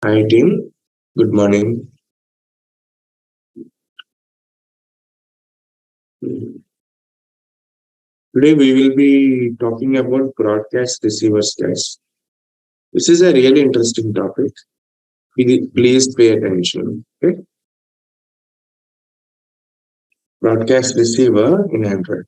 Hi team, good morning. Today we will be talking about broadcast receivers test. This is a really interesting topic. Please pay attention. Okay? Broadcast receiver in Android.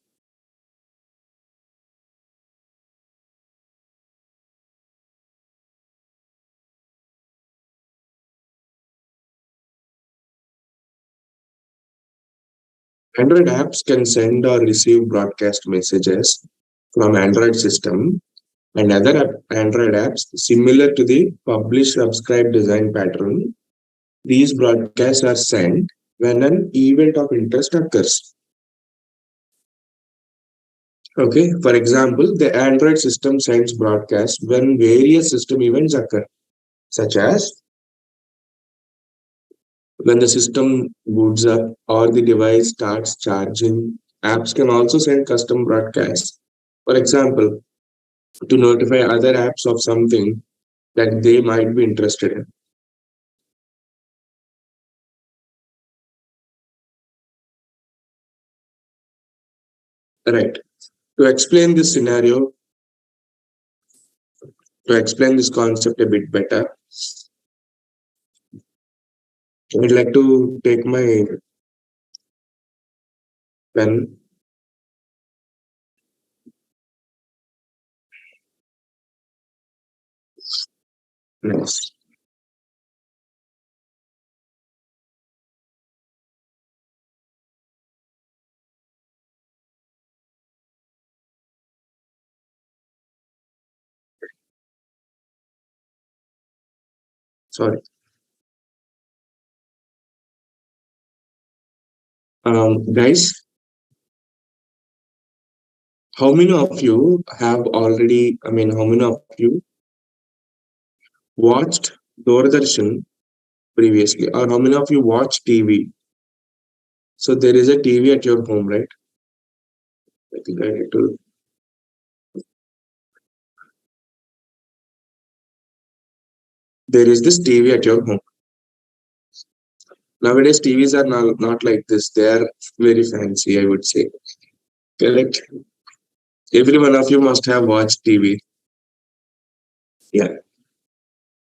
Android apps can send or receive broadcast messages from Android system and other Android apps similar to the publish subscribe design pattern. These broadcasts are sent when an event of interest occurs. Okay, for example, the Android system sends broadcast when various system events occur, such as when the system boots up or the device starts charging. Apps can also send custom broadcasts, for example, to notify other apps of something that they might be interested in. Right. To explain this scenario, to explain this concept a bit better, I'd like to take my pen. Nice. Sorry. Guys, how many of you have already, how many of you watched Doordarshan previously, or how many of you watch TV? So there is a TV at your home, right? I think I need to. There is this TV at your home. Nowadays, TVs are not like this. They are very fancy, I would say. Correct. Every one of you must have watched TV. Yeah.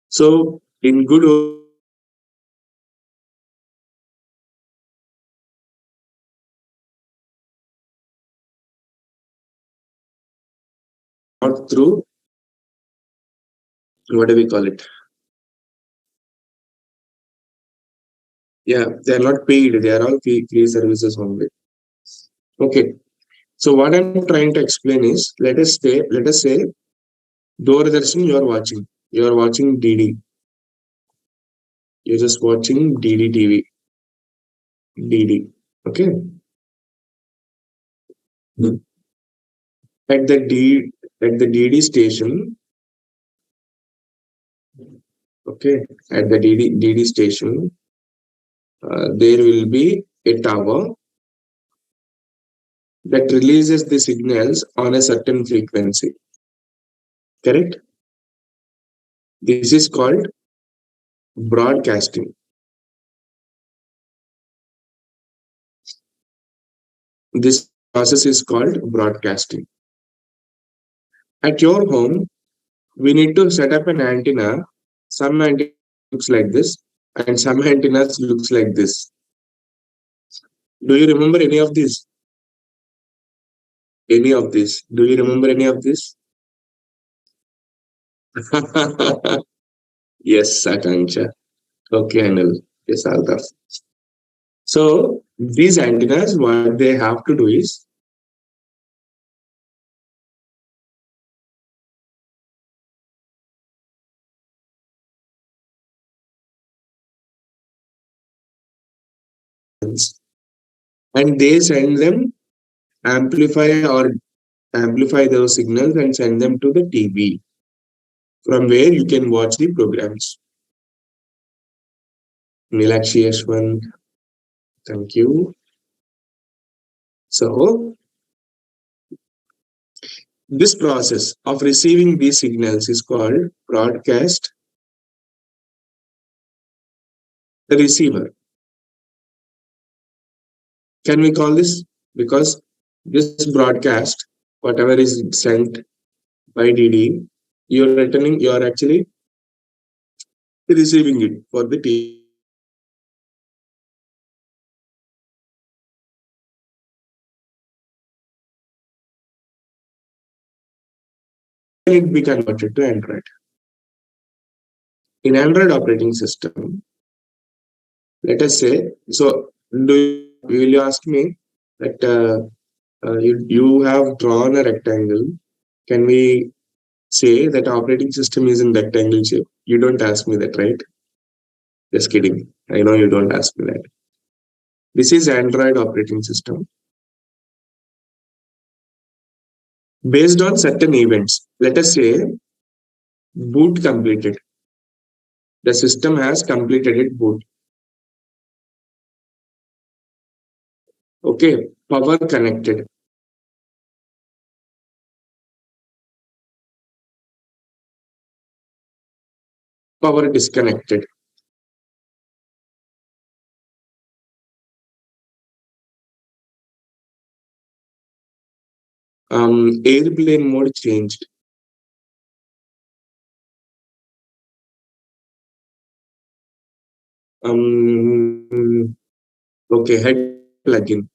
So in good not through, what do we call it? Yeah, they are not paid. They are all free services only. Okay. So what I'm trying to explain is, let us say, Doordarshan you are watching. You are watching DD. You're just watching DD TV. DD. Okay. At the DD station. Okay. At the DD station, there will be a tower that releases the signals on a certain frequency. Correct. This is called broadcasting. This process is called broadcasting. At your home, we need to set up an antenna. Some antenna looks like this, and some antennas looks like this. Do you remember any of these? Any of this? Do you remember any of this? Yes, Akanksha. Okay, Anil. Yes, Alka. So these antennas, what they have to do is and they send them amplify those signals and send them to the TV from where you can watch the programs. Nilakshi Yashwant, thank you. So this process of receiving these signals is called broadcast the receiver. Can we call this? Because this broadcast, whatever is sent by DD, you're actually receiving it for the TV. It be converted to Android. In Android operating system, let us say, so will you ask me that you have drawn a rectangle? Can we say that operating system is in rectangle shape? You don't ask me that, right? Just kidding. I know you don't ask me that. This is Android operating system based on certain events. Let us say boot completed. The system has completed its boot. Okay, power connected. Power disconnected. Airplane mode changed. Okay, head plugin.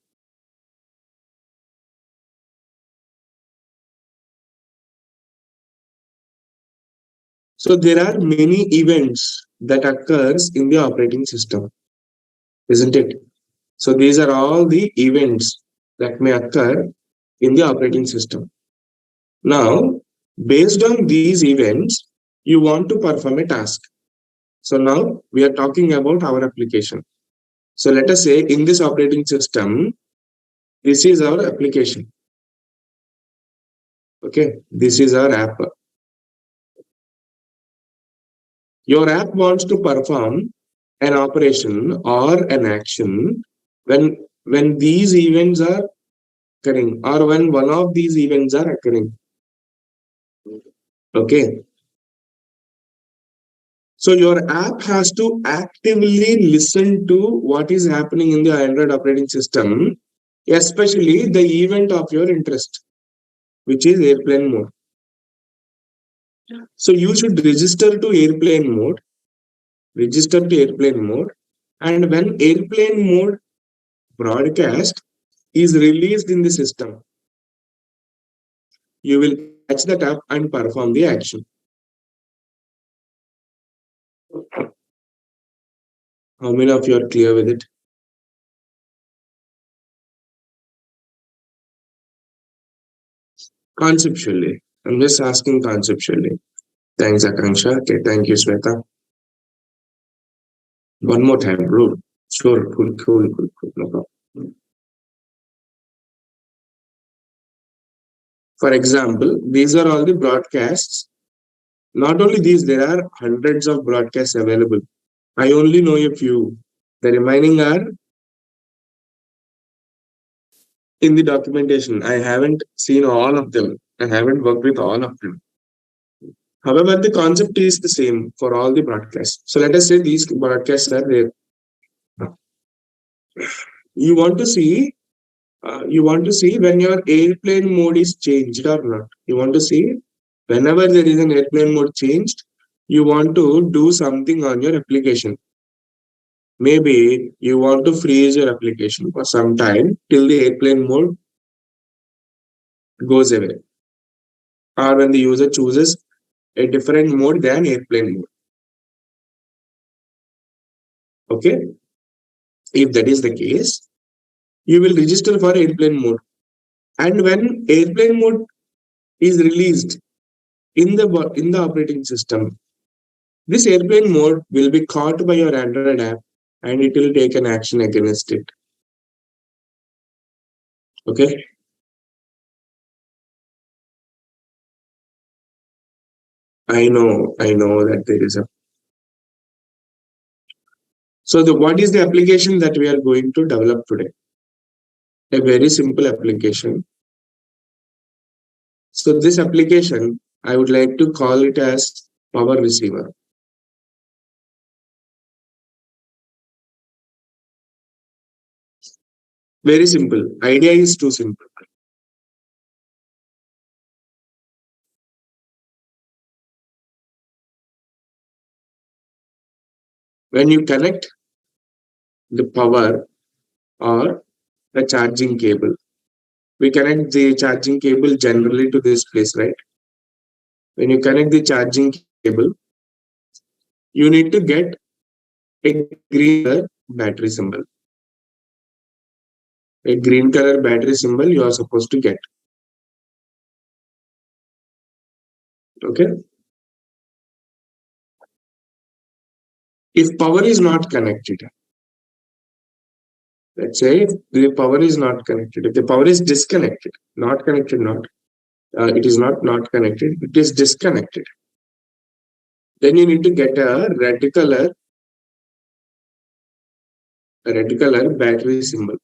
So there are many events that occurs in the operating system, isn't it? So these are all the events that may occur in the operating system. Now, based on these events, you want to perform a task. So now we are talking about our application. So let us say in this operating system, this is our application. Okay, this is our app. Your app wants to perform an operation or an action when these events are occurring or when one of these events are occurring. Okay, so your app has to actively listen to what is happening in the Android operating system, especially the event of your interest, which is airplane mode. So you should register to airplane mode, and when airplane mode broadcast is released in the system, you will catch that app and perform the action. How many of you are clear with it? Conceptually. I'm just asking conceptually. Thanks, Akanksha. Okay, thank you, Sweta. One more time, bro. Sure, cool. No problem. For example, these are all the broadcasts. Not only these, there are hundreds of broadcasts available. I only know a few. The remaining are in the documentation. I haven't seen all of them. I haven't worked with all of them. However, the concept is the same for all the broadcasts. So let us say these broadcasts are there. You want to see you want to see when your airplane mode is changed or not. You want to see whenever there is an airplane mode changed, you want to do something on your application. Maybe you want to freeze your application for some time till the airplane mode goes away, or when the user chooses a different mode than airplane mode. Okay, if that is the case, you will register for airplane mode, and when airplane mode is released in the operating system, this airplane mode will be caught by your Android app and it will take an action against it. Okay. I know that there is a. So what is the application that we are going to develop today? A very simple application. So this application, I would like to call it as power receiver. Very simple. Idea is too simple. When you connect the power or the charging cable, we connect the charging cable generally to this place, right? When you connect the charging cable, you need to get a green color battery symbol. A green color battery symbol you are supposed to get. Okay. If power is not connected, let's say if the power is not connected, if the power is disconnected, not connected, not it is not connected, it is disconnected. Then you need to get a red color battery symbol.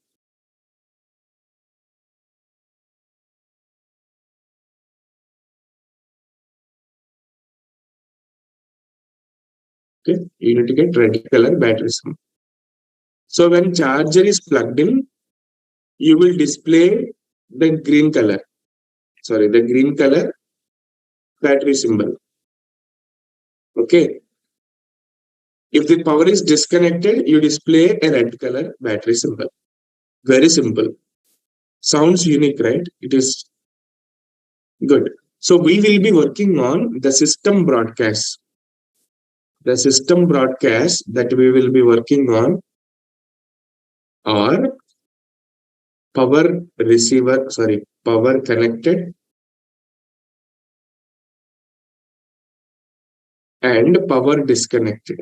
Okay, you need to get red color battery symbol. So when charger is plugged in, you will display the green color. Sorry, the green color battery symbol. Okay. If the power is disconnected, you display a red color battery symbol. Very simple. Sounds unique, right? It is good. So we will be working on the system broadcast. The system broadcast that we will be working on are power connected and power disconnected.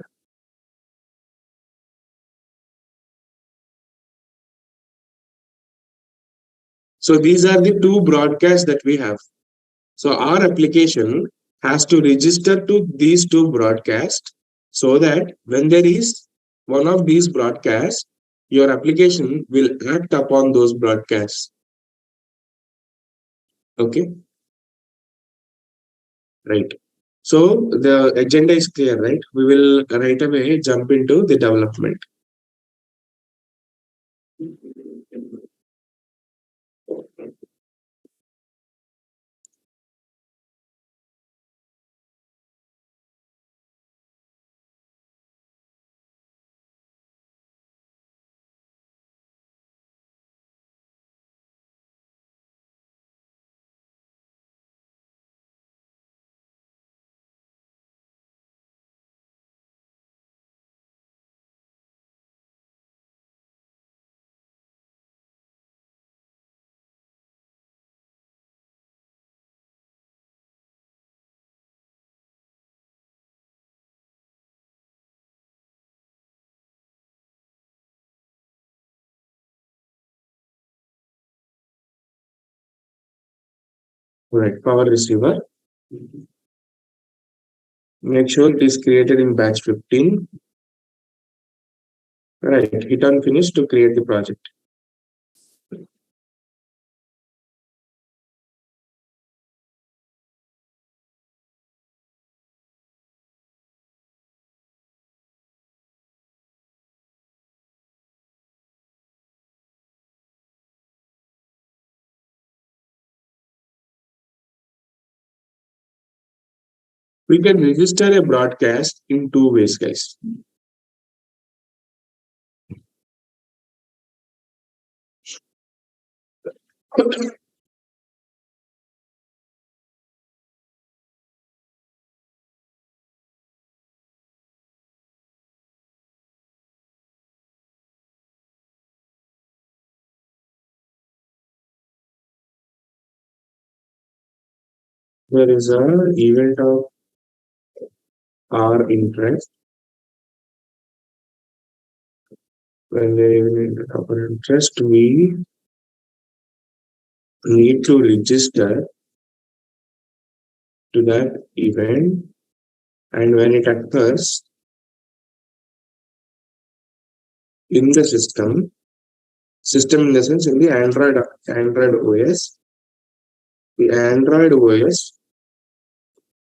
So these are the two broadcasts that we have. So our application has to register to these two broadcasts so that when there is one of these broadcasts, your application will act upon those broadcasts. Okay, right. So the agenda is clear, right? We will right away jump into the development. Right, power receiver. Make sure it is created in batch 15. Right, hit on finish to create the project. We can register a broadcast in two ways, guys. There is a event of our interest. When there is an event of our interest, we need to register to that event, and when it occurs in the system in the sense in the Android OS, the Android OS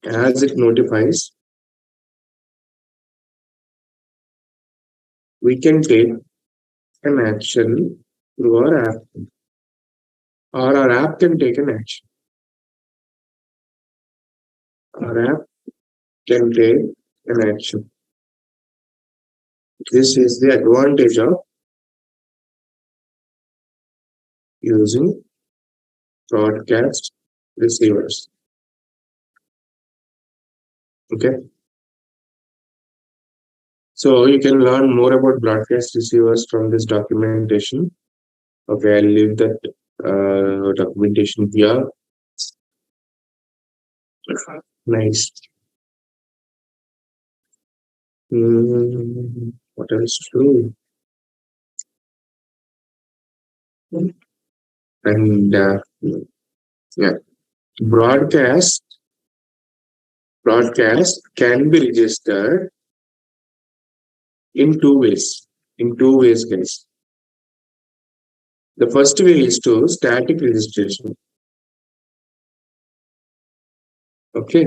as it notifies, we can take an action through our app, or our app can take an action. Our app can take an action. This is the advantage of using broadcast receivers. Okay. So you can learn more about broadcast receivers from this documentation. Okay, I'll leave that documentation here. Nice. What else to do? And yeah, broadcast can be registered in two ways. In two ways, guys. The first way is to static registration. Okay,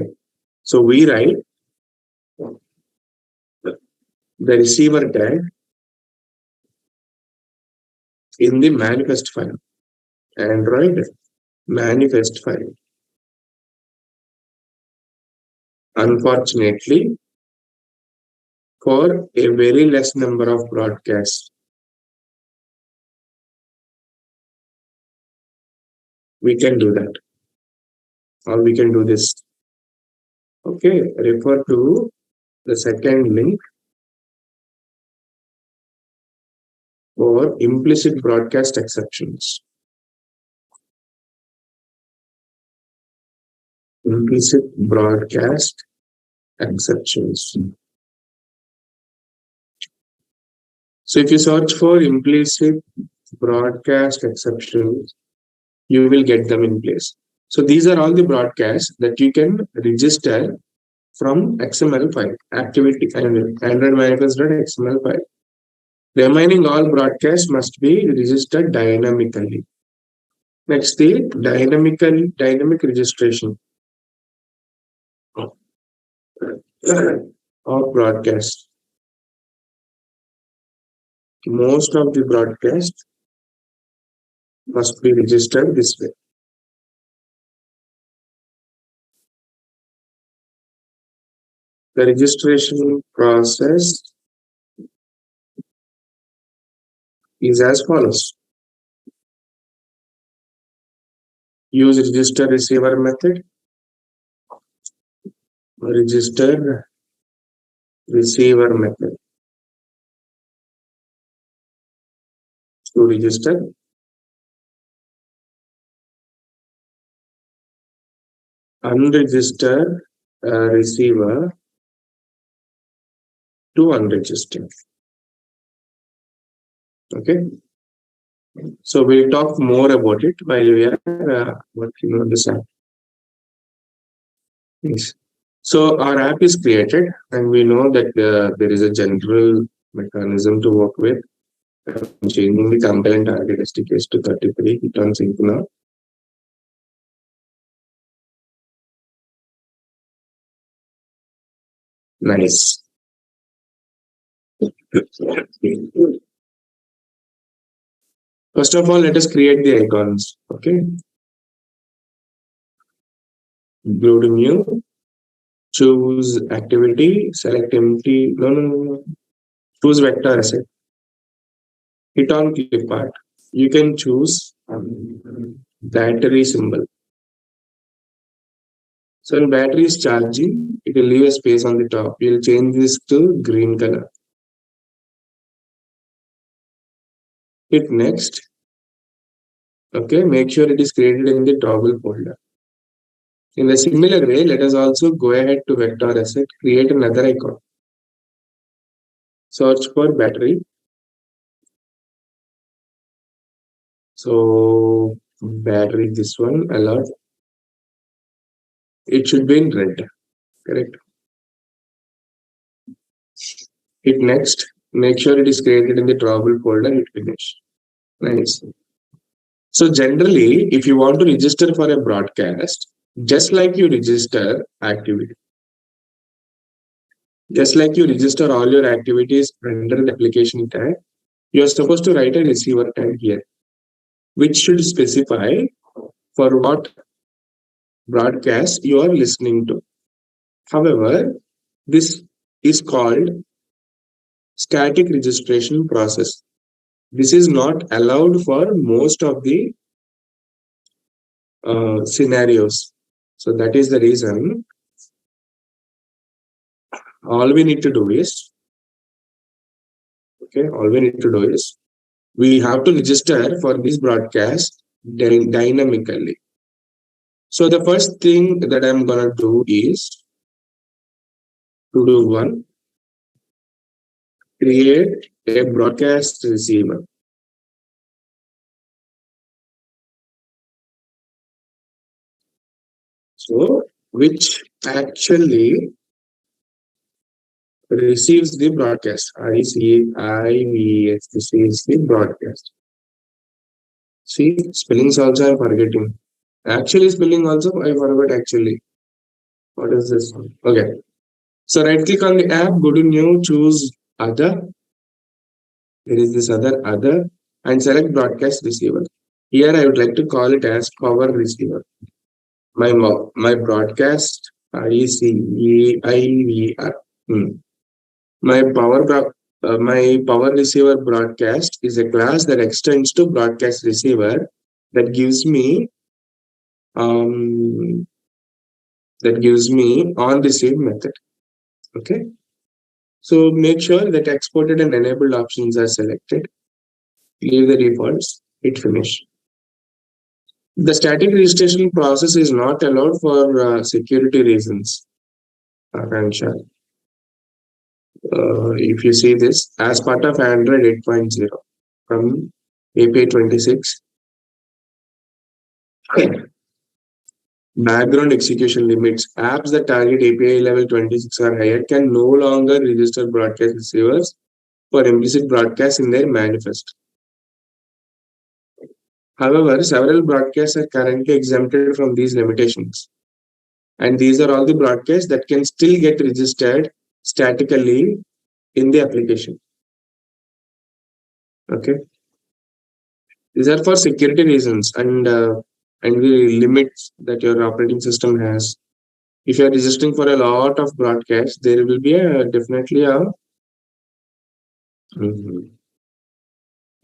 so we write the receiver tag in the manifest file, Android manifest file. Unfortunately, for a very less number of broadcasts, we can do that, or we can do this. Okay, refer to the second link for implicit broadcast exceptions. Implicit broadcast exceptions. So if you search for implicit broadcast exceptions, you will get them in place. So these are all the broadcasts that you can register from XML file, activity and Android manifest.xml file. Remaining all broadcasts must be registered dynamically. Next, the dynamic registration of broadcast. Most of the broadcasts must be registered this way. The registration process is as follows. Use register receiver method. Register receiver method to register. Unregistered receiver to unregistered. Okay. So we'll talk more about it while we are working on this app. Yes. So our app is created, and we know that there is a general mechanism to work with. Changing the compile and target SDKs to 33, it turns into now. Nice. First of all, let us create the icons. Okay. Go to new, choose activity, select empty. No. Choose vector asset. Hit on clip art. You can choose battery symbol. So when battery is charging, it will leave a space on the top. We'll change this to green color. Hit next. Okay, make sure it is created in the toggle folder. In a similar way, let us also go ahead to vector asset, create another icon. Search for battery. So battery, this one, alert. It should be in red, correct? Hit next. Make sure it is created in the toggle folder. Hit finish. Nice. So generally, if you want to register for a broadcast, just like you register activity, just like you register all your activities under the application tag, you are supposed to write a receiver tag here. which should specify for what broadcast you are listening to. However, this is called static registration process. This is not allowed for most of the scenarios. So that is the reason all we need to do is, all we need to do is we have to register for this broadcast dynamically. So the first thing that I'm gonna do is to do one, create a broadcast receiver. So which actually receives the broadcast. IVS, this is the broadcast. See, spellings also I'm forgetting. Actually, spelling also I forgot actually. What is this one? Okay. So right click on the app, go to new, choose other. There is this other, and select broadcast receiver. Here I would like to call it as power receiver. My broadcast ICEIVR. My power receiver broadcast is a class that extends to broadcast receiver that gives me um, on receive method. Okay. So make sure that exported and enabled options are selected. Leave the defaults. Hit finish. The static registration process is not allowed for security reasons. Akansha. If you see this as part of Android 8.0 from API 26, background execution limits. Apps that target API level 26 or higher can no longer register broadcast receivers for implicit broadcast in their manifest. However, several broadcasts are currently exempted from these limitations. And these are all the broadcasts that can still get registered statically in the application. Okay. These are for security reasons and the limits that your operating system has. If you are registering for a lot of broadcasts, there will be definitely a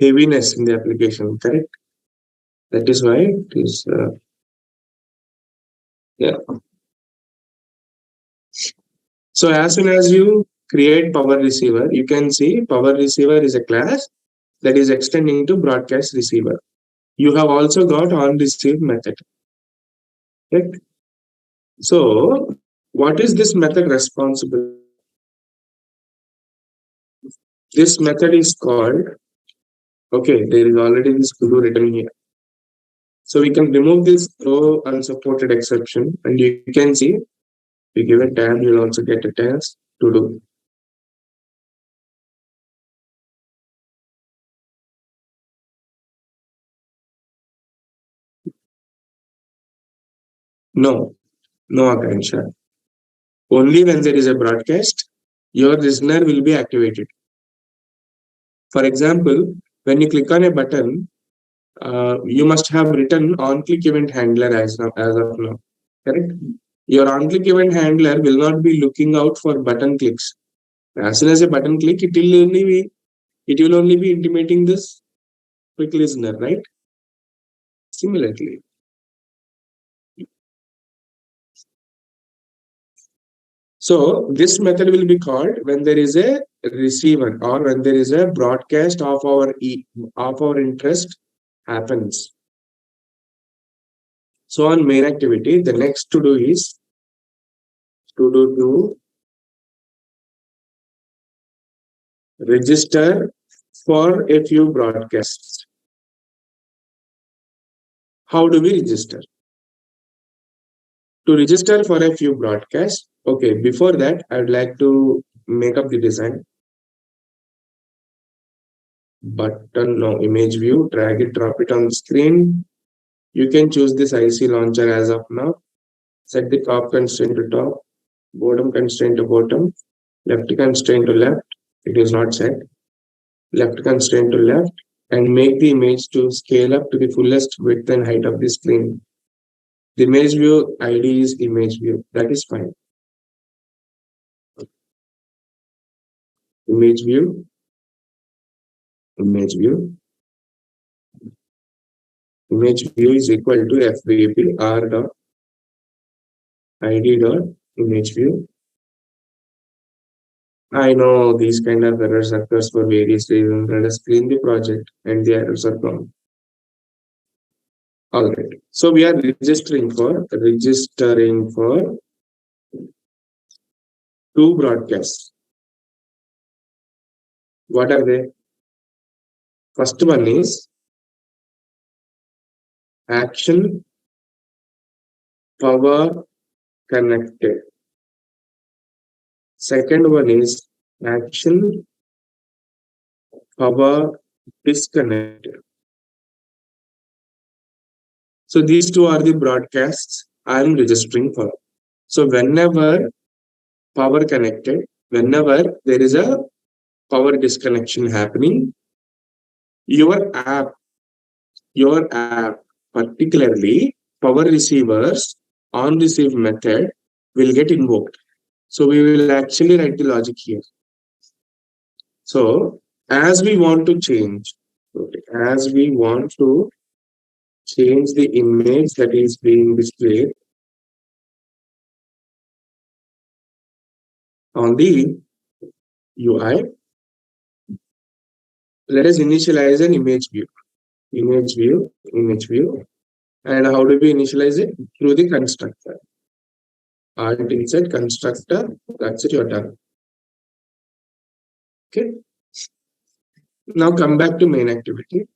heaviness in the application, correct? That is why it is, yeah. So as soon as you create power receiver, you can see power receiver is a class that is extending to broadcast receiver. You have also got on receive method. Right? So what is this method responsible? This method is called, okay, there is already this to do written here. So we can remove this throw unsupported exception and you can see, you give a tab, you'll also get a task to do. No, no Akansha. Only when there is a broadcast, your listener will be activated. For example, when you click on a button, you must have written on-click event handler as of now, correct? Your on-click event handler will not be looking out for button clicks. As soon as a button click, it will only be intimating this quick listener, right? Similarly. So this method will be called when there is a receiver or when there is a broadcast of our interest happens. So on main activity, the next to do is to register for a few broadcasts. How do we register? To register for a few broadcasts, okay, before that, I would like to make up the design. Button, no, image view, drag it, drop it on the screen. You can choose this IC launcher as of now. Set the top constraint to top, bottom constraint to bottom, left constraint to left. It is not set. Left constraint to left, and make the image to scale up to the fullest width and height of the screen. The image view ID is image view. That is fine. Image view, image view, image view is equal to FVP R dot ID dot image view. I know these kind of errors occurs for various reasons. Let us clean the project and the errors are gone. All right. So we are registering for two broadcasts. What are they? First one is action power connected. Second one is action power disconnected. So these two are the broadcasts I'm registering for. So whenever power connected, whenever there is a power disconnection happening, your app, particularly power receivers on receive method will get invoked. So we will actually write the logic here. So as we want to change, as we want to change the image that is being displayed on the UI, let us initialize an image view. Image view, image view. And how do we initialize it? Through the constructor. Alt inside constructor, that's it, you're done. Okay. Now come back to main activity.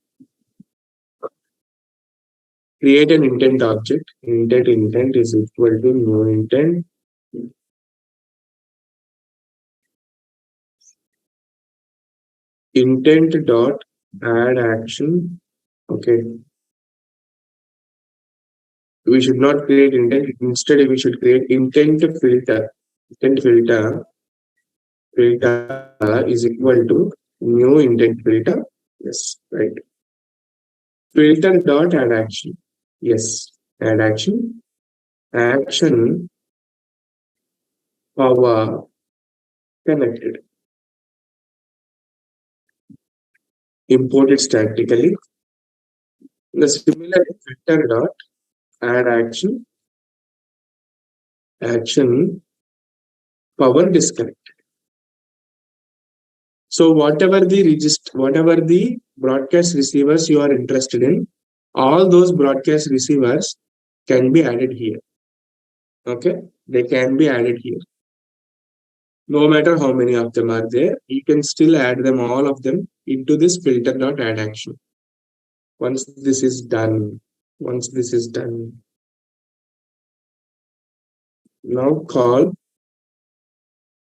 Create an intent object. Intent is equal to new intent. Intent dot add action. Okay. We should not create intent. Instead, we should create intent filter. Intent filter is equal to new intent filter. Yes, right. Filter dot add action. Yes, add action. Action power connected. Import it statically. The similar filter dot add action power disconnect. So whatever the broadcast receivers you are interested in, all those broadcast receivers can be added here. Okay, they can be added here. No matter how many of them are there, you can still add them, all of them, into this filter dot add action. Once this is done, now call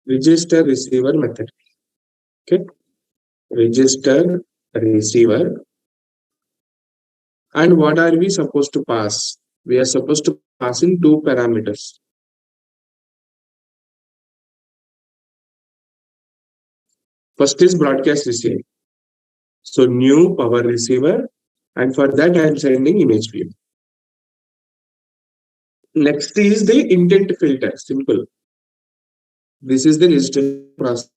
register receiver method. Okay, register receiver. And what are we supposed to pass? We are supposed to pass in two parameters. First is broadcast receiver. So new power receiver, and for that I am sending image view. Next is the intent filter. Simple. This is the registration process.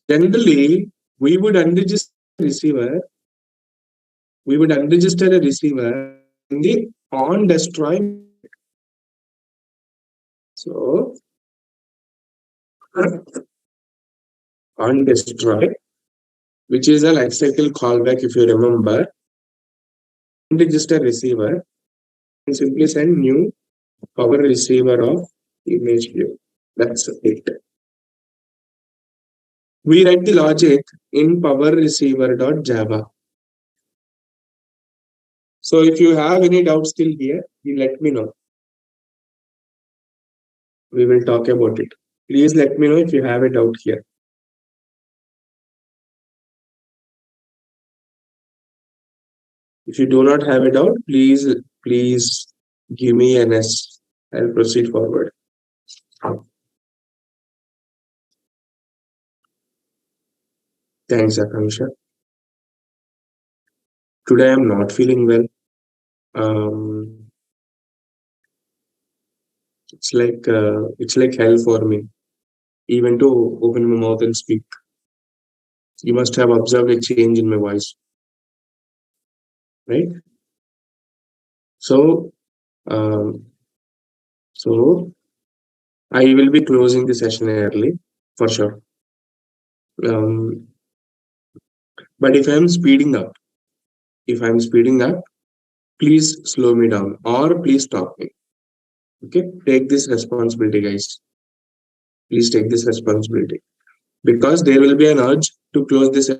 Generally, we would unregister a receiver. We would unregister a receiver in the on destroy. So on destroy, which is a lifecycle callback, if you remember. Unregister receiver and simply send new power receiver of image view. That's it. We write the logic in power receiver.java. So if you have any doubts still here, you let me know. We will talk about it. Please let me know if you have a doubt here. If you do not have a doubt, please give me an S. I'll proceed forward. Thanks, Akansha. Today I'm not feeling well. Um, it's like hell for me, even to open my mouth and speak. You must have observed a change in my voice, right? So, um, so I will be closing the session early for sure. Um, but if I'm speeding up, please slow me down or please stop me. Okay, take this responsibility, guys. Please take this responsibility because there will be an urge to close this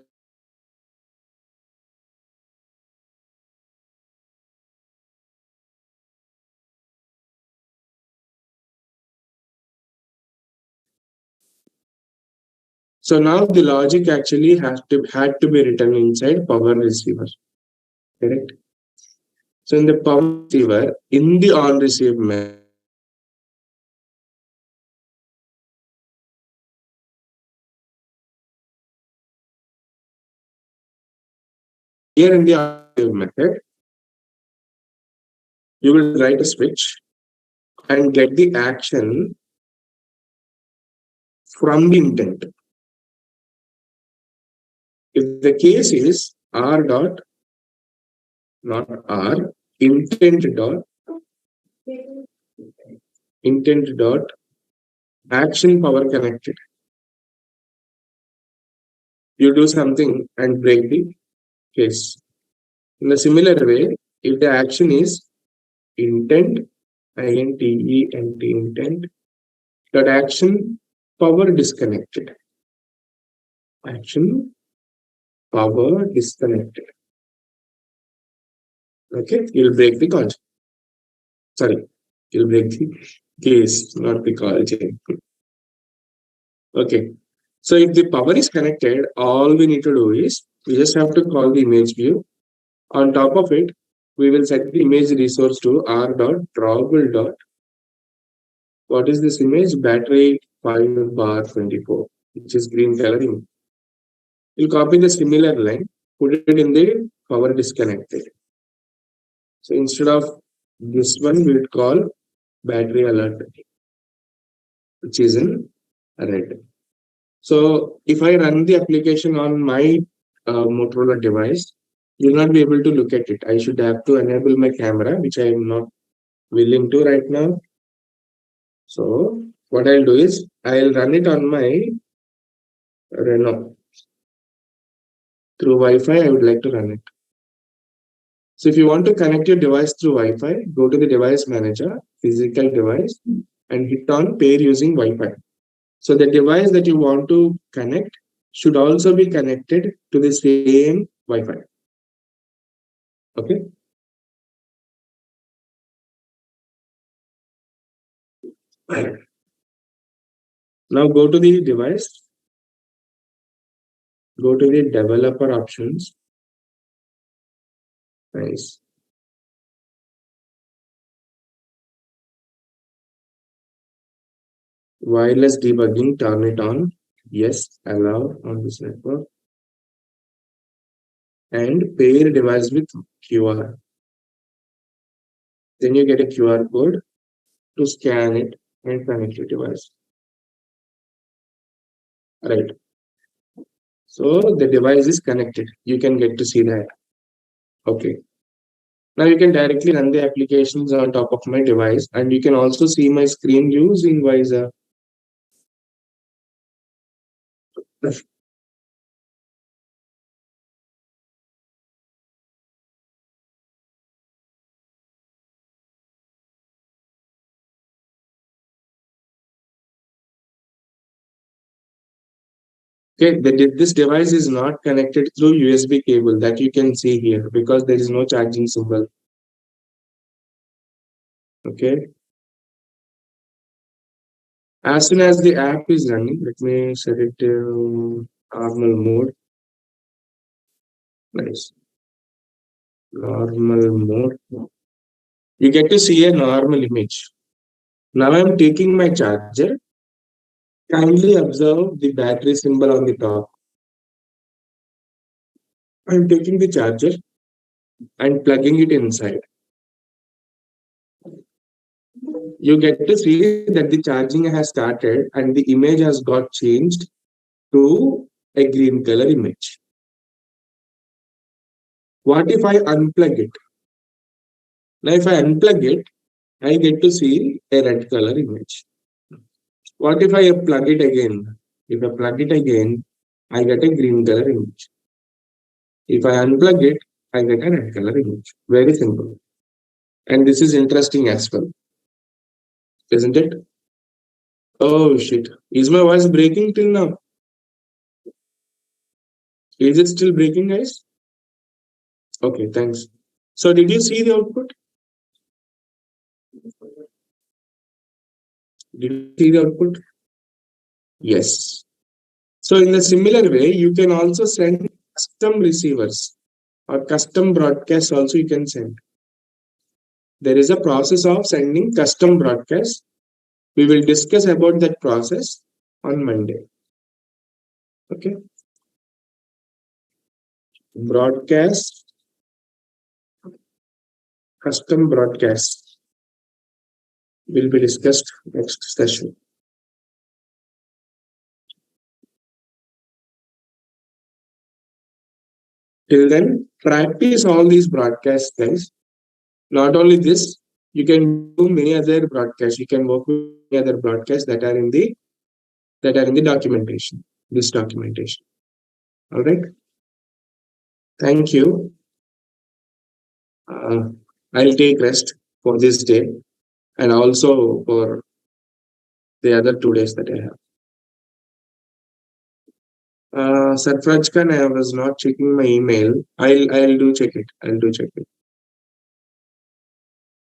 So now the logic actually had to be written inside power receiver, correct? So in the power receiver, in the on receive method, here in the on receive method, you will write a switch and get the action from the intent. If the case is R dot, not R, intent dot, intent dot, action power connected. You do something and break the case. In a similar way, if the action is intent, intent, that action power disconnected. Action power disconnected. Okay, you'll break the concept. Sorry, you'll break the case, not the call chain. Okay, so if the power is connected, all we need to do is we just have to call the image view. On top of it, we will set the image resource to r dot drawable dot. What is this image? Battery 5 bar 24, which is green coloring. You'll copy the similar line, put it in the power disconnected. So instead of this one, we will call battery alert, which is in red. So if I run the application on my Motorola device, you'll not be able to look at it. I should have to enable my camera, which I am not willing to right now. So what I'll do is I'll run it on my Renault through Wi-Fi. I would like to run it. So if you want to connect your device through Wi-Fi, go to the device manager, physical device, and hit on pair using Wi-Fi. So the device that you want to connect should also be connected to the same Wi-Fi. Okay. Now go to the device, go to the developer options. Nice. Wireless debugging, turn it on. Yes, allow on this network. And pair device with QR. Then you get a QR code to scan it and connect your device. Right. So the device is connected. You can get to see that. Okay. Now you can directly run the applications on top of my device, and you can also see my screen views in Visa. Okay, this device is not connected through USB cable that you can see here because there is no charging symbol. Okay. As soon as the app is running, let me set it to normal mode. Nice. Normal mode. You get to see a normal image. Now I'm taking my charger. Kindly observe the battery symbol on the top. I'm taking the charger. and plugging it inside, you get to see that the charging has started and the image has got changed to a green color image. What if I unplug it? Now, if I unplug it, I get to see a red color image. What if I plug it again? If I plug it again, I get a green color image. If I unplug it, I get a red color image. Very simple. And this is interesting as well, isn't it? Oh shit. Is my voice breaking till now? Is it still breaking, guys? Okay, thanks. So did you see the output? Did you see the output? Yes. So in the similar way, you can also send custom receivers or custom broadcasts also you can send. There is a process of sending custom broadcasts. We will discuss about that process on Monday. Okay. Broadcast, custom broadcasts will be discussed next session. Till then, practice all these broadcasts, guys. Not only this, you can do many other broadcasts. You can work with many other broadcasts that are in the documentation. This documentation. All right. Thank you. Uh, I'll take rest for this day and also for the other 2 days that I have. Sarfraj Khan, I was not checking my email. I'll do check it. I'll do check it.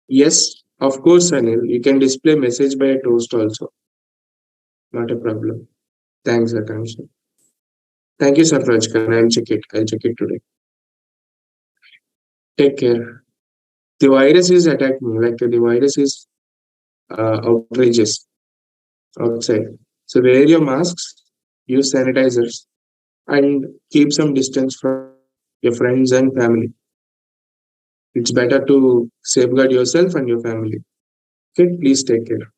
Yes, of course, Anil. You can display message by a toast also. Not a problem. Thanks, Akansha. Thank you, Sarfraj Khan. I'll check it. I'll check it today. Take care. The virus is attacking. Like the virus is outrageous outside. So wear your masks, use sanitizers, and keep some distance from your friends and family. It's better to safeguard yourself and your family. Okay, please take care.